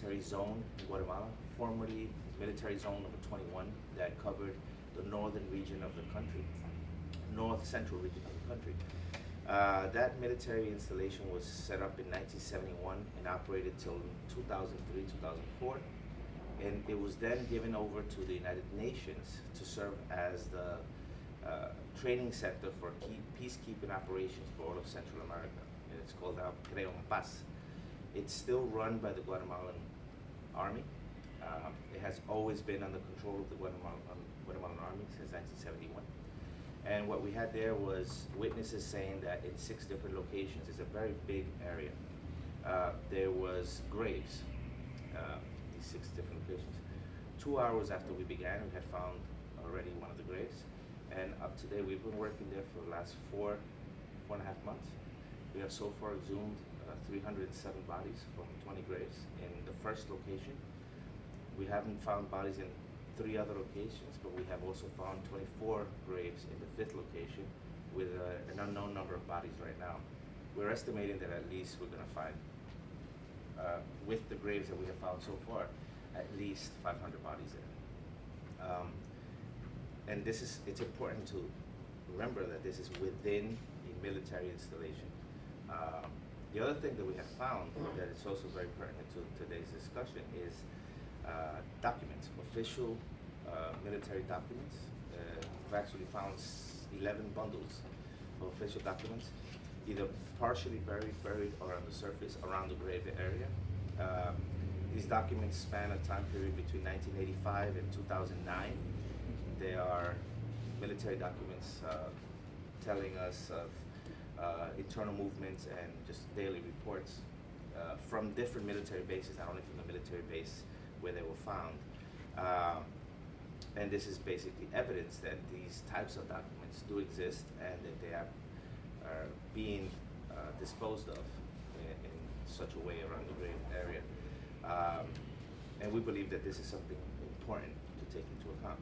military zone in Guatemala, formerly military zone number 21, that covered the northern region of the country, north central region of the country. That military installation was set up in 1971 and operated till 2003, 2004. And it was then given over to the United Nations to serve as the training center for peacekeeping operations for all of Central America. And it's called now Creo en Paz. It's still run by the Guatemalan Army. It has always been under control of the Guatemalan Army since 1971. And what we had there was witnesses saying that in 6 different locations, it's a very big area, there was graves, these 6 different locations. 2 hours after we began, we had found already one of the graves. And up to date, we've been working there for the last 4.5 months. We have so far exhumed 307 bodies from 20 graves in the first location. We haven't found bodies in 3 other locations, but we have also found 24 graves in the 5th location with an unknown number of bodies right now. We're estimating that at least we're going to find, with the graves that we have found so far, at least 500 bodies there. And it's important to remember that this is within a military installation. The other thing that we have found that is also very pertinent to today's discussion is documents, official military documents. We've actually found 11 bundles of official documents, either partially buried or on the surface around the grave area. These documents span a time period between 1985 and 2009. They are military documents telling us of internal movements and just daily reports from different military bases, not only from the military base where they were found. And this is basically evidence that these types of documents do exist and that they are being disposed of in such a way around the grave area. And we believe that this is something important to take into account.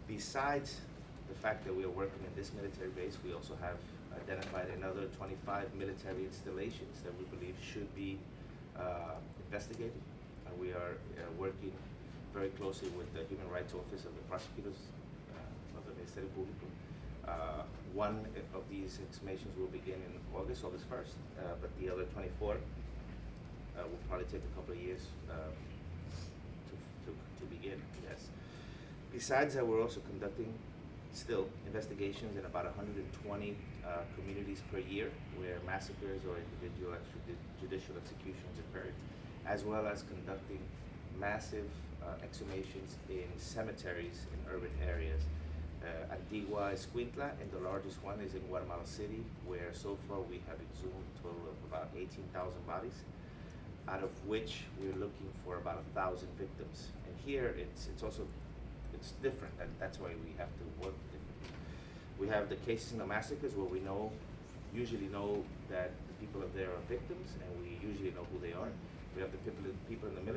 Besides the fact that we are working in this military base, we also have identified another 25 military installations that we believe should be investigated. We are working very closely with the Human Rights Office of the Prosecutors of the Ministerio Público. One of these exhumations will begin in August 1st, but the other 24 will probably take a couple of years to begin, yes. Besides that, we're also conducting still investigations in about 120 communities per year where massacres or individual judicial executions occurred, as well as conducting massive exhumations in cemeteries in urban areas. Antigua Escuintla, and the largest one is in Guatemala City, where so far we have exhumed a total of about 18,000 bodies, out of which we're looking for about 1,000 victims. And here it's different, and that's why we have to work differently. We have the cases in the massacres where we usually know that the people up there are victims, and we usually know who they are. We have the people in the middle.